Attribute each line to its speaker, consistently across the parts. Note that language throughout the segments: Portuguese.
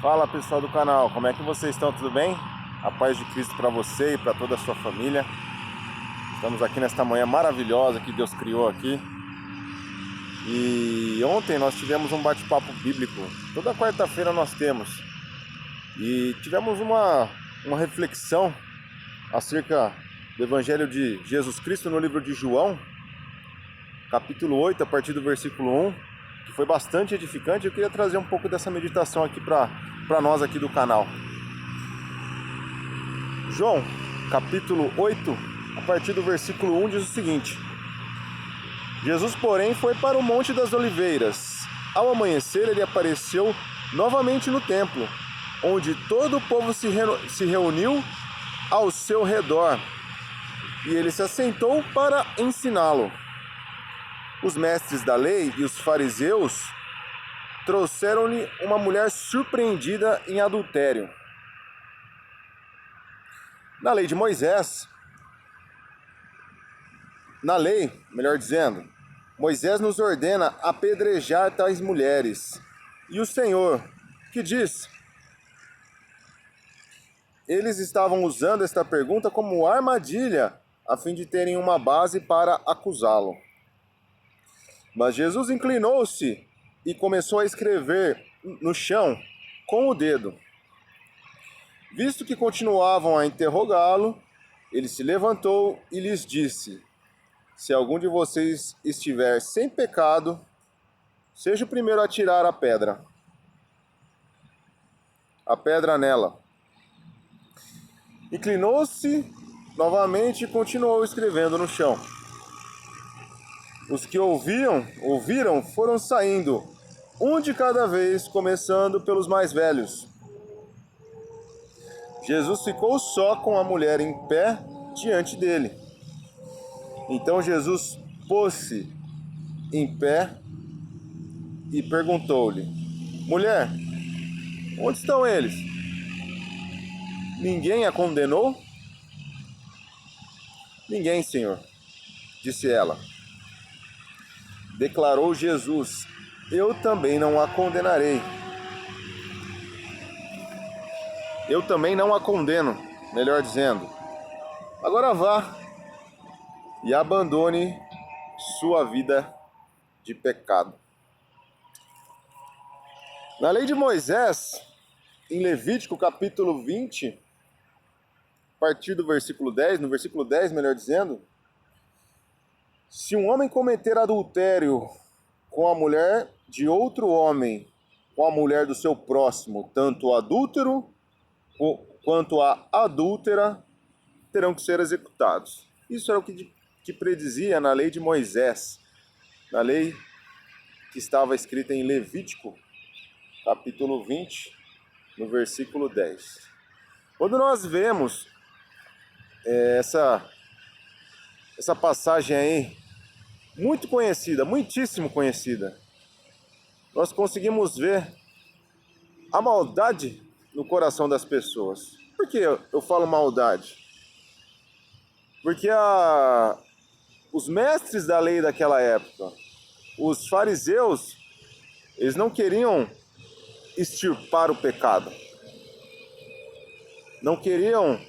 Speaker 1: Fala pessoal do canal, como é que vocês estão? Tudo bem? A paz de Cristo para você e para toda a sua família. Estamos aqui nesta manhã maravilhosa que Deus criou aqui. E ontem nós tivemos um bate-papo bíblico. Toda quarta-feira nós temos. E tivemos uma reflexão acerca do Evangelho de Jesus Cristo no livro de João, capítulo 8, a partir do versículo 1, que foi bastante edificante. Eu queria trazer um pouco dessa meditação aqui para nós aqui do canal. João, capítulo 8, a partir do versículo 1, diz o seguinte: Jesus, porém, foi para o Monte das Oliveiras. Ao amanhecer, ele apareceu novamente no templo, onde todo o povo se reuniu ao seu redor, e ele se assentou para ensiná-lo. Os mestres da lei e os fariseus trouxeram-lhe uma mulher surpreendida em adultério. Na lei de Moisés, Moisés nos ordena apedrejar tais mulheres. E o Senhor, que diz? Eles estavam usando esta pergunta como armadilha, a fim de terem uma base para acusá-lo. Mas Jesus inclinou-se e começou a escrever no chão com o dedo. Visto que continuavam a interrogá-lo, ele se levantou e lhes disse: se algum de vocês estiver sem pecado, seja o primeiro a tirar a pedra nela. Inclinou-se novamente e continuou escrevendo no chão. Os que ouviram foram saindo, um de cada vez, começando pelos mais velhos. Jesus ficou só com a mulher em pé diante dele. Então Jesus pôs-se em pé e perguntou-lhe: mulher, onde estão eles? Ninguém a condenou? Ninguém, Senhor, disse ela. Declarou Jesus: eu também não a condenarei. Eu também não a condeno, melhor dizendo. Agora vá e abandone sua vida de pecado. Na lei de Moisés, em Levítico capítulo 20, a partir do versículo 10, no versículo 10, melhor dizendo, se um homem cometer adultério com a mulher de outro homem, com a mulher do seu próximo, tanto o adúltero quanto a adúltera terão que ser executados. Isso era o que predizia na lei de Moisés, na lei que estava escrita em Levítico, capítulo 20, no versículo 10. Quando nós vemos essa passagem aí, muito conhecida, muitíssimo conhecida, nós conseguimos ver a maldade no coração das pessoas. Por que eu falo maldade? Porque os mestres da lei daquela época, os fariseus, eles não queriam extirpar o pecado. Não queriam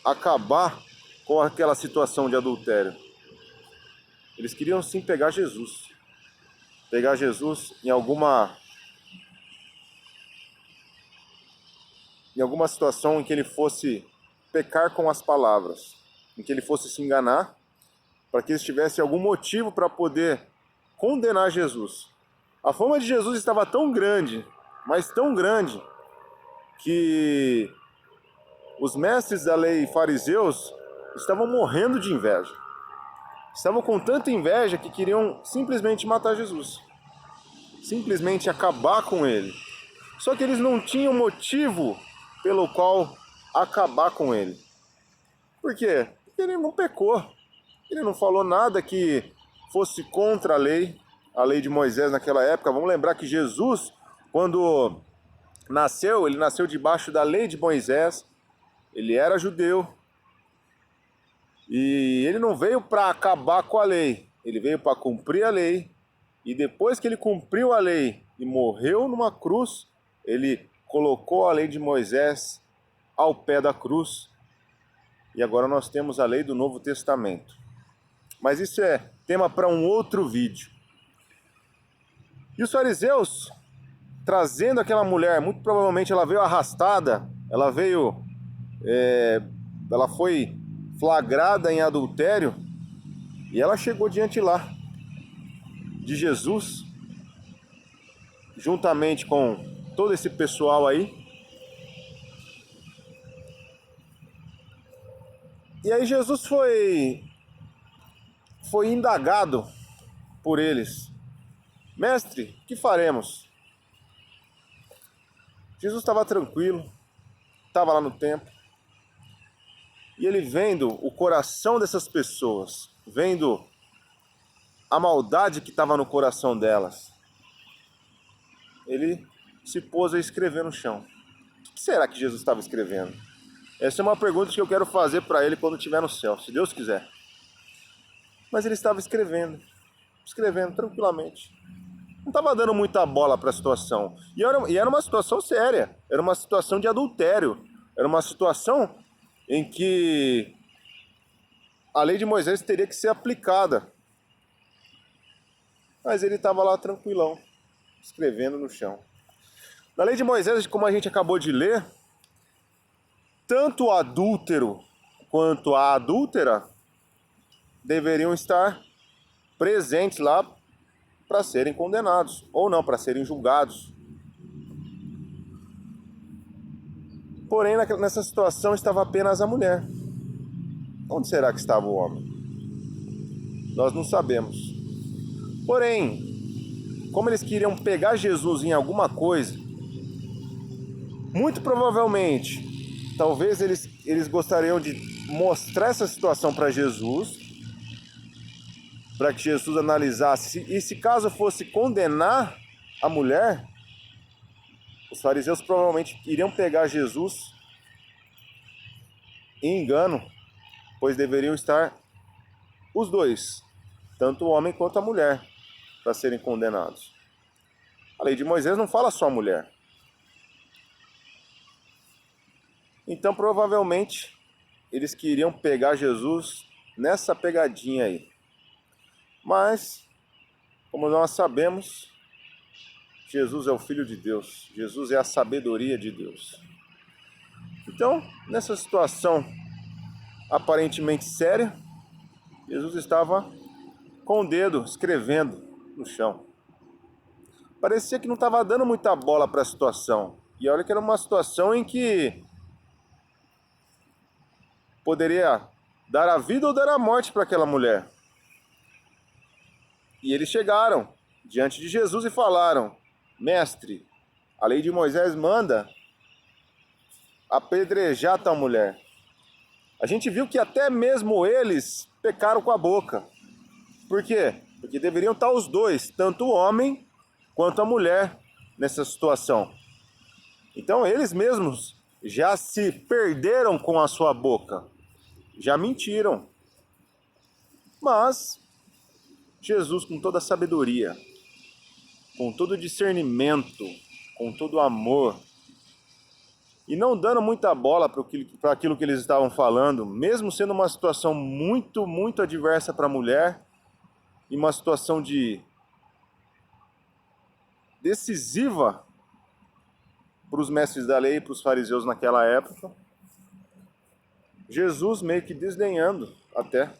Speaker 1: acabar com aquela situação de adultério. Eles queriam sim pegar Jesus. Pegar Jesus em alguma situação em que ele fosse pecar com as palavras, em que ele fosse se enganar, para que eles tivessem algum motivo para poder condenar Jesus. A fama de Jesus estava tão grande, mas tão grande, que os mestres da lei e fariseus estavam morrendo de inveja. Estavam com tanta inveja que queriam simplesmente matar Jesus. Simplesmente acabar com ele. Só que eles não tinham motivo pelo qual acabar com ele. Por quê? Porque ele não pecou. Ele não falou nada que fosse contra a lei de Moisés naquela época. Vamos lembrar que Jesus, quando nasceu, ele nasceu debaixo da lei de Moisés. Ele era judeu. E ele não veio para acabar com a lei. Ele veio para cumprir a lei. E depois que ele cumpriu a lei e morreu numa cruz, ele colocou a lei de Moisés ao pé da cruz e agora nós temos a lei do Novo Testamento. Mas isso é tema para um outro vídeo. E os fariseus, trazendo aquela mulher, muito provavelmente ela veio arrastada, ela foi flagrada em adultério e ela chegou diante lá de Jesus, juntamente com todo esse pessoal aí. E aí Jesus foi indagado por eles. Mestre, o que faremos? Jesus estava tranquilo, estava lá no templo, e ele vendo o coração dessas pessoas, vendo a maldade que estava no coração delas, ele se pôs a escrever no chão. O que será que Jesus estava escrevendo? Essa é uma pergunta que eu quero fazer para ele quando estiver no céu, se Deus quiser. Mas ele estava escrevendo tranquilamente. Não estava dando muita bola para a situação. E era uma situação séria, era uma situação de adultério, era uma situação em que a lei de Moisés teria que ser aplicada. Mas ele estava lá tranquilão, escrevendo no chão. Na lei de Moisés, como a gente acabou de ler, tanto o adúltero quanto a adúltera deveriam estar presentes lá para serem condenados, ou não, para serem julgados. Porém, nessa situação estava apenas a mulher. Onde será que estava o homem? Nós não sabemos. Porém, como eles queriam pegar Jesus em alguma coisa, muito provavelmente, talvez eles gostariam de mostrar essa situação para Jesus, para que Jesus analisasse. E se caso fosse condenar a mulher, os fariseus provavelmente iriam pegar Jesus em engano, pois deveriam estar os dois, tanto o homem quanto a mulher, para serem condenados. A lei de Moisés não fala só a mulher. Então, provavelmente, eles queriam pegar Jesus nessa pegadinha aí. Mas, como nós sabemos, Jesus é o Filho de Deus. Jesus é a sabedoria de Deus. Então, nessa situação aparentemente séria, Jesus estava com o dedo escrevendo no chão. Parecia que não estava dando muita bola para a situação. E olha que era uma situação em que poderia dar a vida ou dar a morte para aquela mulher. E eles chegaram diante de Jesus e falaram: Mestre, a lei de Moisés manda apedrejar tal mulher. A gente viu que até mesmo eles pecaram com a boca. Por quê? Porque deveriam estar os dois, tanto o homem quanto a mulher, nessa situação. Então eles mesmos já se perderam com a sua boca, já mentiram. Mas Jesus, com toda a sabedoria, com todo o discernimento, com todo o amor, e não dando muita bola para aquilo que eles estavam falando, mesmo sendo uma situação muito, muito adversa para a mulher, e uma situação decisiva para os mestres da lei e para os fariseus naquela época, Jesus, meio que desdenhando até,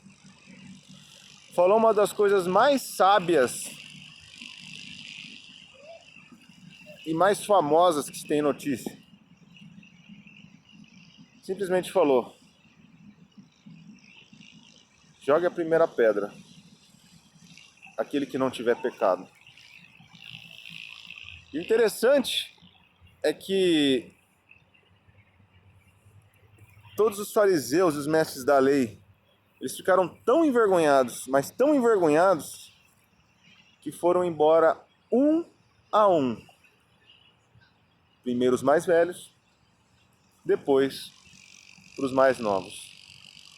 Speaker 1: falou uma das coisas mais sábias e mais famosas que se tem notícia. Simplesmente falou: jogue a primeira pedra, aquele que não tiver pecado. E o interessante é que todos os fariseus e os mestres da lei, eles ficaram tão envergonhados, mas tão envergonhados, que foram embora um a um. Primeiro os mais velhos, depois para os mais novos.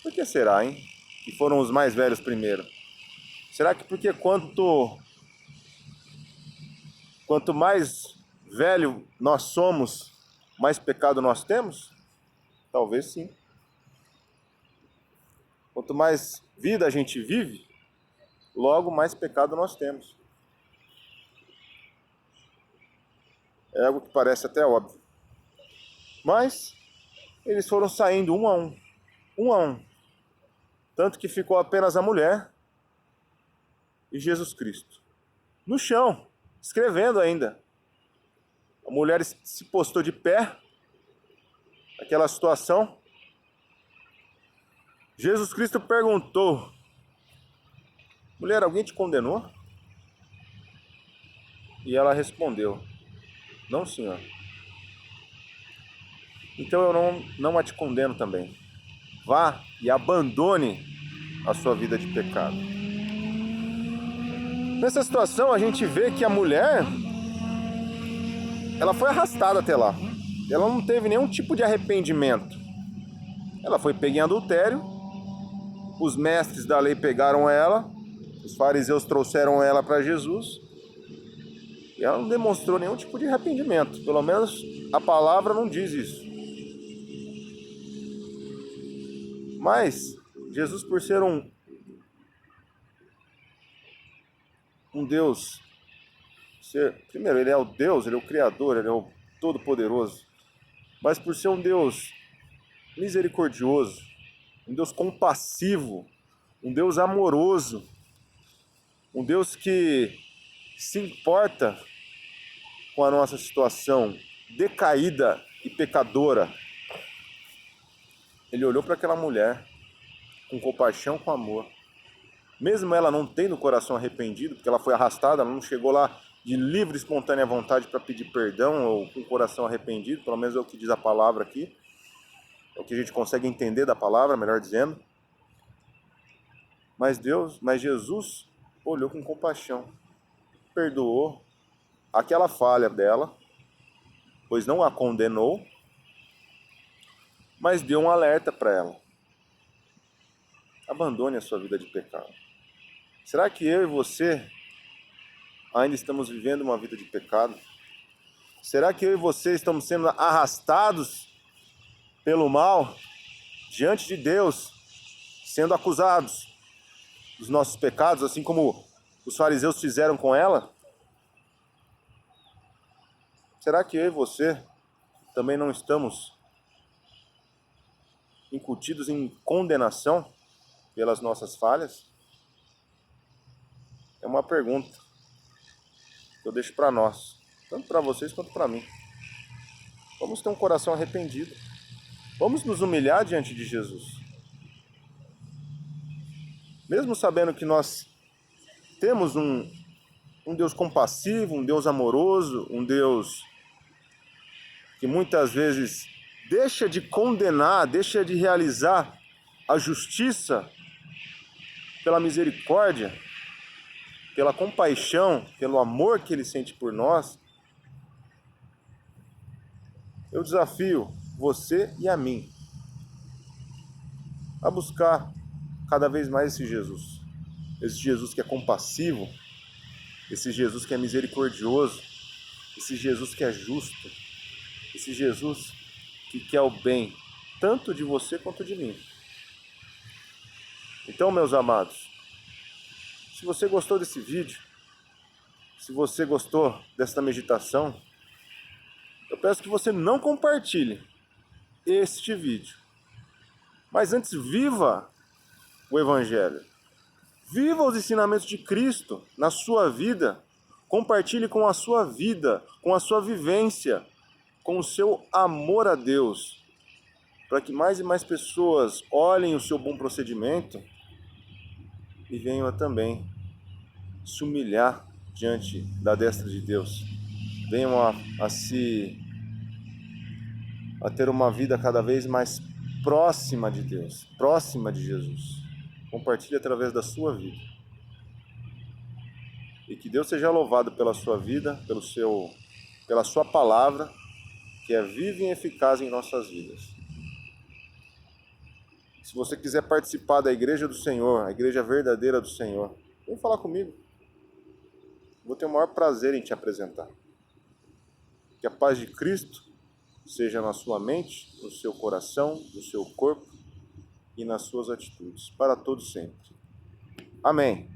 Speaker 1: Por que será, hein? Que foram os mais velhos primeiro? Será que porque quanto mais velho nós somos, mais pecado nós temos? Talvez sim. Quanto mais vida a gente vive, logo mais pecado nós temos. É algo que parece até óbvio. Mas eles foram saindo um a um, um a um. Tanto que ficou apenas a mulher e Jesus Cristo. No chão, escrevendo ainda. A mulher se postou de pé, naquela situação. Jesus Cristo perguntou: mulher, alguém te condenou? E ela respondeu: não, Senhor. Então eu não a te condeno também. Vá e abandone a sua vida de pecado. Nessa situação a gente vê que a mulher, ela foi arrastada até lá. Ela não teve nenhum tipo de arrependimento. Ela foi pega em adultério. Os mestres da lei pegaram ela. Os fariseus trouxeram ela para Jesus. E ela não demonstrou nenhum tipo de arrependimento. Pelo menos a palavra não diz isso. Mas Jesus, por ser um Deus, primeiro, ele é o Deus, ele é o Criador, ele é o Todo-Poderoso. Mas por ser um Deus misericordioso, um Deus compassivo, um Deus amoroso, um Deus que se importa com a nossa situação decaída e pecadora, ele olhou para aquela mulher com compaixão, com amor. Mesmo ela não tendo o coração arrependido, porque ela foi arrastada, ela não chegou lá de livre e espontânea vontade para pedir perdão ou com o coração arrependido, pelo menos é o que diz a palavra aqui, é o que a gente consegue entender da palavra, melhor dizendo. Mas Jesus olhou com compaixão, perdoou aquela falha dela, pois não a condenou, mas deu um alerta para ela: abandone a sua vida de pecado. Será que eu e você ainda estamos vivendo uma vida de pecado? Será que eu e você estamos sendo arrastados pelo mal diante de Deus, sendo acusados dos nossos pecados, assim como os fariseus fizeram com ela? Será que eu e você também não estamos incutidos em condenação pelas nossas falhas? É uma pergunta que eu deixo para nós, tanto para vocês quanto para mim. Vamos ter um coração arrependido. Vamos nos humilhar diante de Jesus. Mesmo sabendo que nós temos um Deus compassivo, um Deus amoroso, um Deus que muitas vezes deixa de condenar, deixa de realizar a justiça pela misericórdia, pela compaixão, pelo amor que Ele sente por nós. Eu desafio você e a mim a buscar cada vez mais esse Jesus que é compassivo, esse Jesus que é misericordioso, esse Jesus que é justo, esse Jesus que quer o bem, tanto de você quanto de mim. Então, meus amados, se você gostou desse vídeo, se você gostou desta meditação, eu peço que você não compartilhe este vídeo. Mas antes, viva o Evangelho. Viva os ensinamentos de Cristo na sua vida. Compartilhe com a sua vida, com a sua vivência, com o seu amor a Deus, para que mais e mais pessoas olhem o seu bom procedimento e venham também se humilhar diante da destra de Deus. Venham a ter uma vida cada vez mais próxima de Deus, próxima de Jesus. Compartilhe através da sua vida. E que Deus seja louvado pela sua vida, pela sua palavra, que é viva e eficaz em nossas vidas. Se você quiser participar da Igreja do Senhor, a Igreja verdadeira do Senhor, vem falar comigo. Vou ter o maior prazer em te apresentar. Que a paz de Cristo seja na sua mente, no seu coração, no seu corpo e nas suas atitudes, para todos sempre. Amém.